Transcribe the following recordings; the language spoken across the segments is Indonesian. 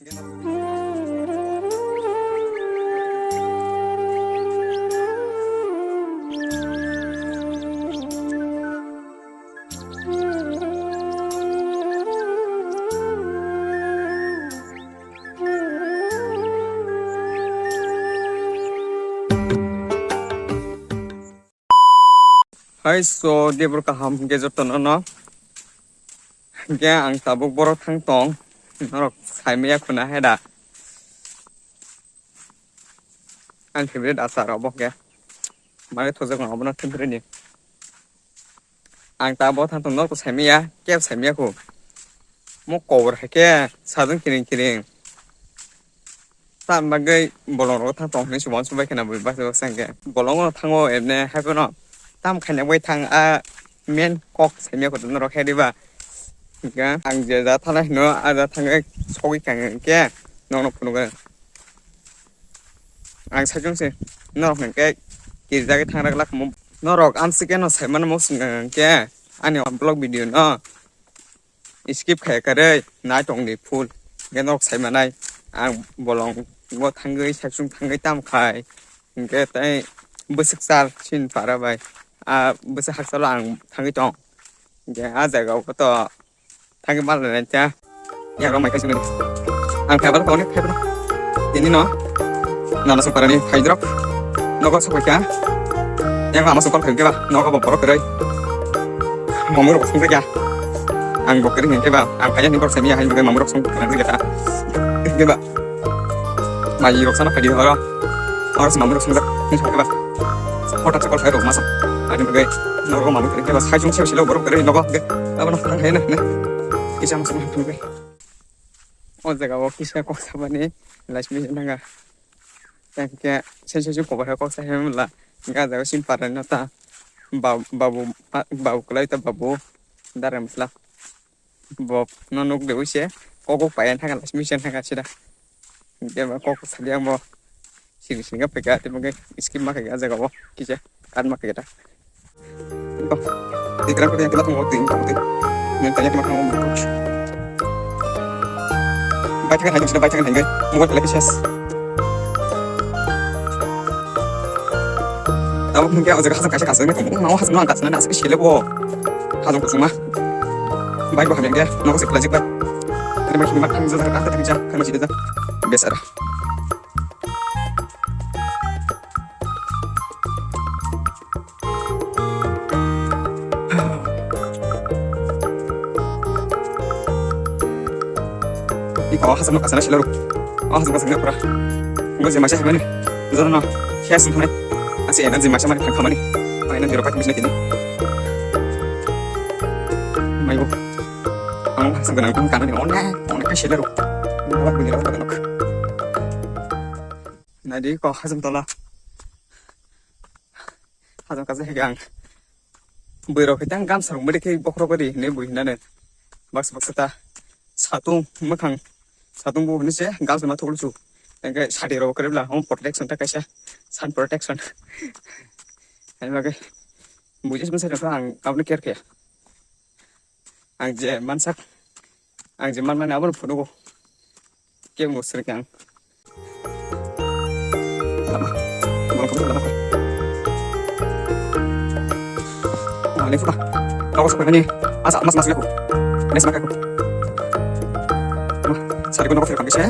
Hai so dia berkaham gezer tonono ang tabuk borok thang tong norok saimaya kuna heda ang favorite asar obok ge mare thojak ngabona thimpreni ang tabuk thang tong norok saimaya kep saimaya ko mo cover hake sadung kiring tam bagai bolong thang tong ni subon subai kana bui baso sangge bolong thango ebne hakono tam khane wai thang a men kok saimaya ko norok hediba ga ang je da thana no ada thang sogi kang ke nong phunu ga ang sajung se norok ke kirja ke thang lak mo norok am se ke no saiman mo sing ke ani blog video no skip khai kare na tong ni phul ge norok saimanai ang bolong mo thangai sajung thangai tam khai ke tai busik sal chin para bai a busik haksal ang thangai tong ge a jaga ko to thang mal na cha ya ro mai ka sing ang khabar ko ne khabar ini no na so parani haidrop no ko so ka yang ma so ko kheng ke ba no ko bo ko rei mo mo ro sing ka ang bo kering ke ba ang kaya ni ko semia hai mo mo ro sing ka ke ta ke ba mai ro sana ka di ro aro sa mo ro sing ka ni so ke ba hota sa ko khai ro ma so ani mo ge no ko ma mo ke ba sai jung cheu silo bo ro ke no ko ge aba no thang hai na kisah masuk tu ke, oh jaga waktu kisah kok sama ni, last minute naga, yang kayak sensasi kok bahaya kok saya mula, enggak jaga simparan nota, babu kalau itu babu, dalam masalah, bob nonuk dewi sih, kok payan hangat last minute hangat sih dah, dia kok saja mau sini nggak pegang, tapi mungkin skim mak kayak jaga wak kisah, kan mak kayak dah, oh, dikira aku yang kita tunggu ting. Tanya ke makan coach. Bacakan hanya sudah bacakan hingga muat lagi ses. Tahu mungkin aku juga kasih ini mau hasil angkat sana asik sih lebo. Hasil kusuma. Baik bah dia, mau kasih pelajik bah. Terima kasih makan zazar kata kerja kan masih ada. Biasa dah. Iko hasan no kasana shilaru hasan kasana pura ngo je masha bani zara no hiasin thane asi enan je masha mani khamani aina diro pat misna kini mai bo ang hasan kana kana ni onna ka shilaru ngawat bani rawat kanok nadi ko hasan tola hasan kaze hegang buiro khitang gam sarung mede ke bokro bari ne buhinane box ta satung makhang satung bu ni se gal sama thol chu engke sadero krebla hom protection ta kaisa sun protection ai bage bujis men sa ang abne care ke ang je mansak ang je man abon phono ke mo ser kang lama mo ko lama ko ale fuka ako sa ni asa mas ko nes makako Sari ko na ko fira kami siya.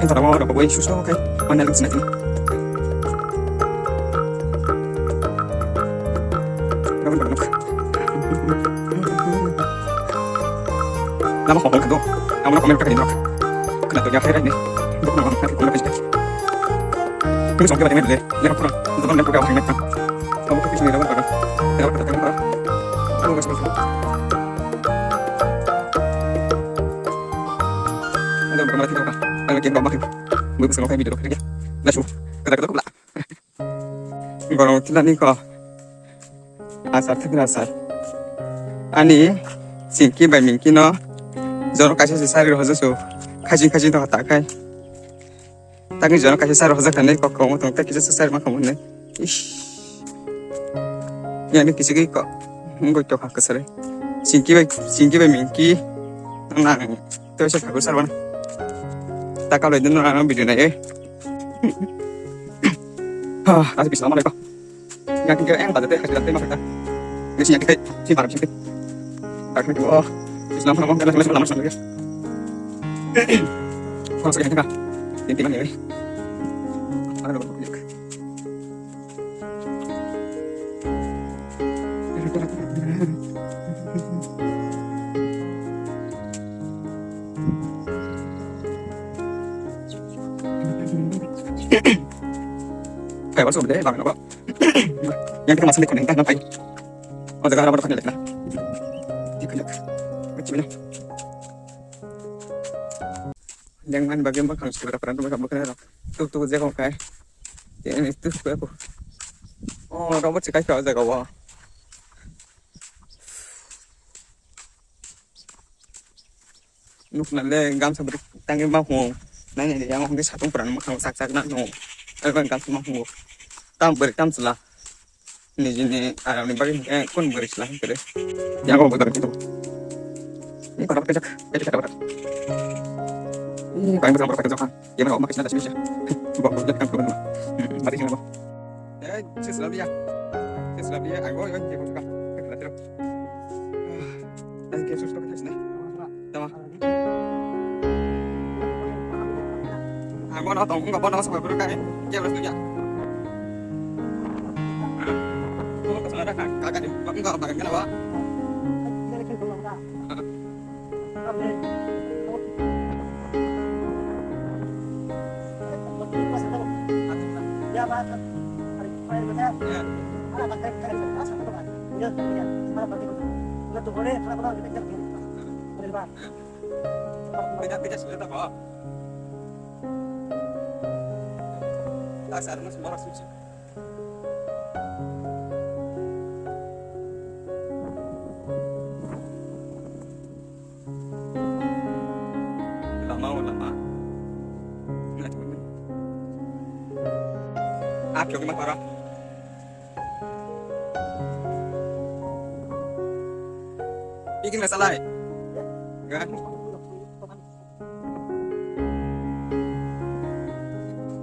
Ito na mo na baboy suso okay. Manalig sa natin. Gawin ba nak? Lama ko ko do. Amo na ko meron ka dinok. Kana to ya kaya ni. Dok na ko ko na kasi. Kung sa kaya ni le, le ko na. Ito na ko ka hangit. Amo ko kasi ni lawan ba. Pero ka ta ka. Ano ba sa mati đâu cả, đang là kiếm bóng mắc mới bisa ngapain video kerja, dah cu, kata pula. Kalau kita ni kau asal tak asal, ani singki by mingki no, jono kasih sesari roh josu, kaji tu kata kai, tapi jono kasih sesari roh josu kan ni kau mau tunggu kisah sesari macam mana, ish, yang ni kisah kau, enggak tu hak kesal, singki by mingki, nang tu siapa kesal mana? Tak kalau itu norang video na eh. Kasih bisa lama lagi. Yang kira yang tadi teh kasih tadi makanya. Ini sih yang kita sih parah sih. Tak kira oh. Islam nama kan lama lagi. Kalau sekian kan. Intinya ya. Ada berapa banyak. Kayak masuk deh, bang, apa? Yang kita masih dikonek, kan? Ngapain? Oh, sekarang apa kan? Dikonek, kecilnya. Jangan bagian belakang sekitar peran rumah kamu kenal. Tuh, saya kau kayak. Ini itu aku. Oh, kamu cek kayak aja kau. Lúc này gam sao beri tangi mahu, nanya dia yang mungkin satu peran makan sak nak no, kan gam sama mahu, tam beri tam selah, ini jenis orang ini bagi kon beri selah kere, yang kau betul itu, ini kalau kerja kata berat, ini paling bersama kerja kan, dia mau makan nasi bisa, bawa kerja kan keluar, mari sini bawa, sesuatu dia, aku yang dia buka, kerja terus, dan kesus tu kerja sini, sama. Aku nak tahu enggak pernah sampai berkah dia harus kerja. Kalau kesana kakak di enggak pakai kenapa? Tidak sudah tak apa. Dasar mas sembarang suci. Lama. Nggak cuma. Aku gimana parah? Bikin nggak salah. Enggak.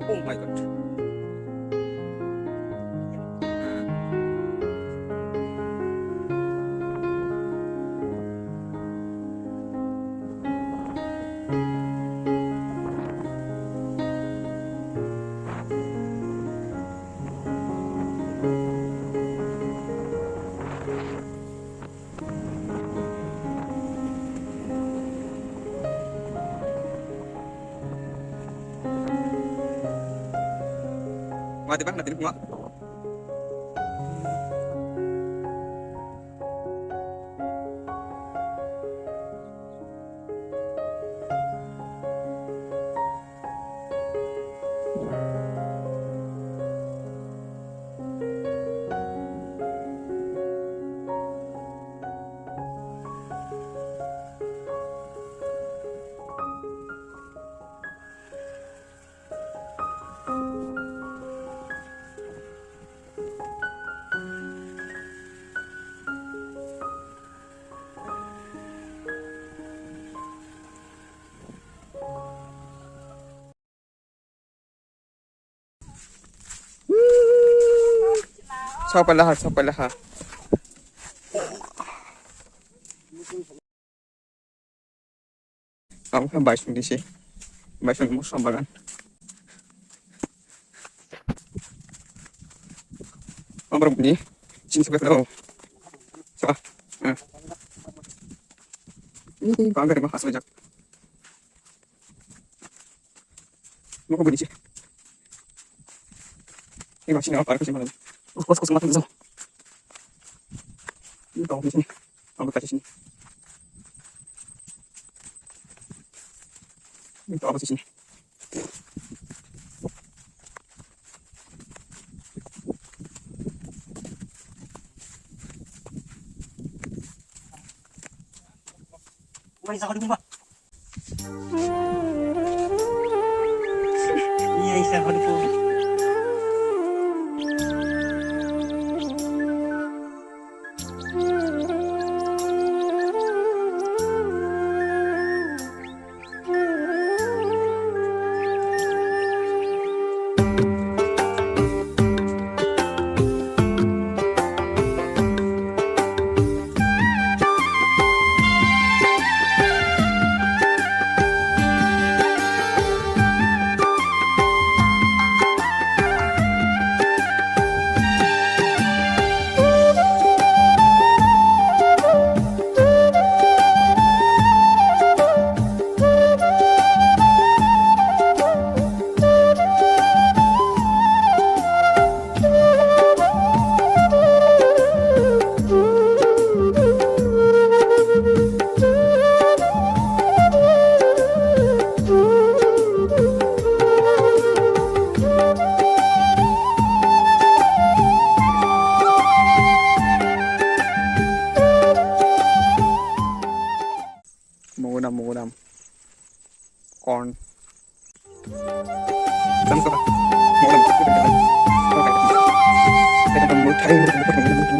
Oh my god. Mati bang, nanti semua. Siapa lah? Kamu kan baik di sini, baik musuh bagan. Kamu berbunyi, cinta betul. Siapa? Ini bangga dengan khas wajah. Mau bunyi sih. Ini masih apa? Aku sih malam. Kos mati dulu. Ini tahu di sini. Kamu kasih sini. Ini tahu apa sih sini? Wah, isa ko di ba? Iya, isa ko di po. Kan ko ba? Mo lang ko ba? Kaya mo tayo mo ko.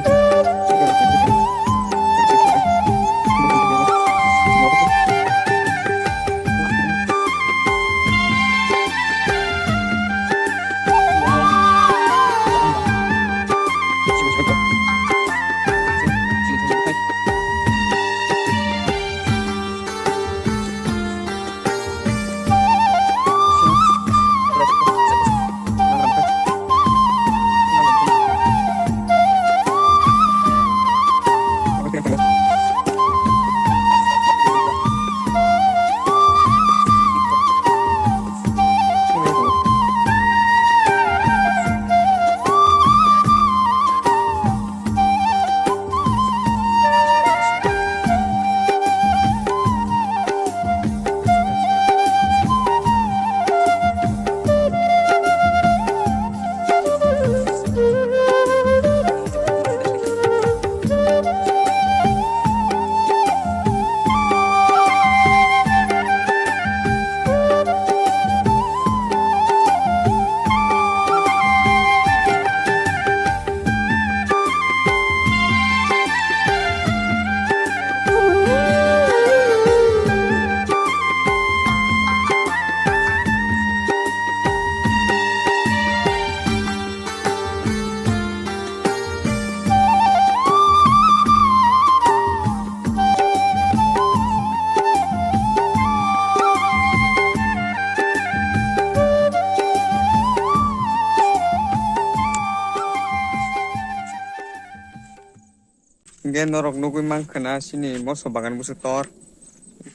Gen norok nugui mangkana sini moso bagan busu tor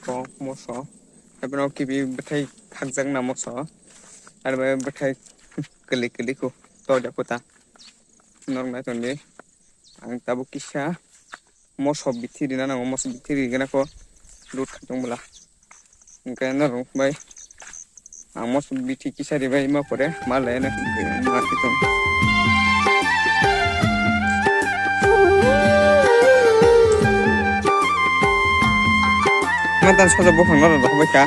ko moso ebno kibi betai khakjang na moso arba betai keli keli ko to japuta norok na tonde ang tabu kisha moso bithiri na nango moso bithiri gena ko lut khatong bula gen norok bai ang moso bithi kisari bai ma pore malai na ma kitong mantan sojo bofang noro rok baika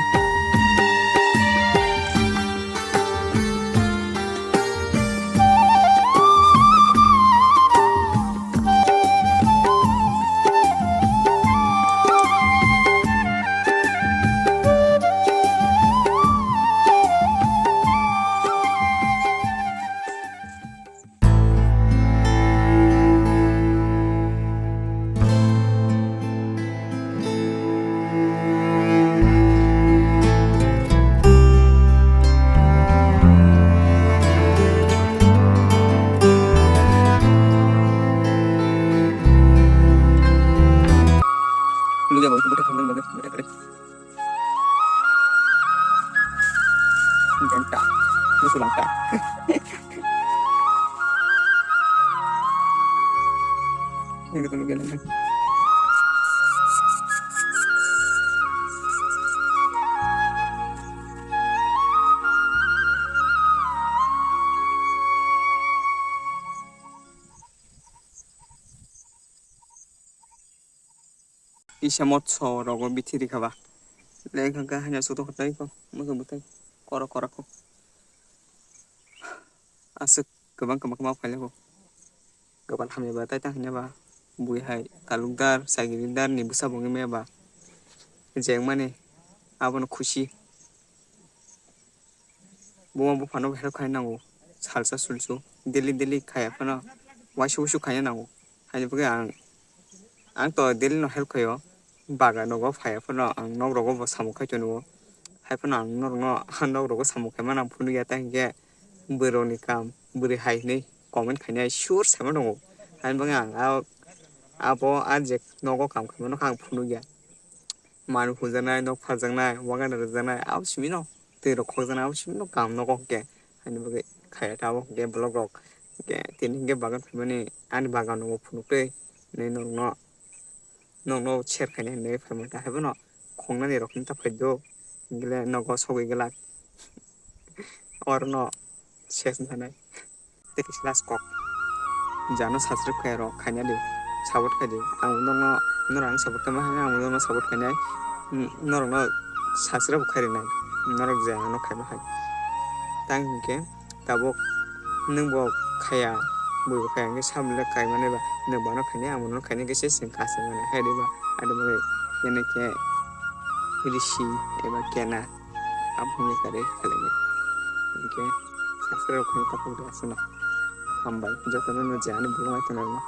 lu jangan buka kandang banget mereka deh genta lu sulangka ini tuh galang isa motso rogo bithiri khaba lekha ka hanya suto khatai ko moso butai kora kora ko asuk gobang kama phaile ko gobal hamya ba tai ta hanya ba bui hai kalungdar sagirindar ni busa bongi me ba jeng mane abono khushi boma bo phano hel khai nango salsa sulsu deli khaya phano wasu khaya nango hani buge ang to deli no hel khayo baga nogo phaya phano ang nog rogo bo samu khai chono hai phano ang nog rogo samu khai mana phunu ya ta ge boroni kam buri hai nei comment khainai sur sama dong hai bang ang abo ajek nogo kam khamo khang phunu ya manu hujanai nok phajangnai wagan rajanai ab simino te ro khojana ab simino kam nogo ke hai bage khaya ta bo ge blog rok ge tin ge bagan phimani ani bagan no phunu pe nei no cher khaine nei phamata hebono khongna ni rokni ta phaido gele nogo sogoi gela orno ses nanai te kislas kok jano sasre khairo khanya de sabot khade ang norang sabot kama ang no sabot khane norang no sasre khaire nai norok ja no khaino hai tang ke tabok nung bo khaya bui khaya ke samle kai mane ba nung ba no khane amon no khane ke se sing kase mane hai de ba ade ba yene ke rishi eba kena amhuni kare khalenge ke sasra khane ta pun asuna hambai jotono no jani bulma tanama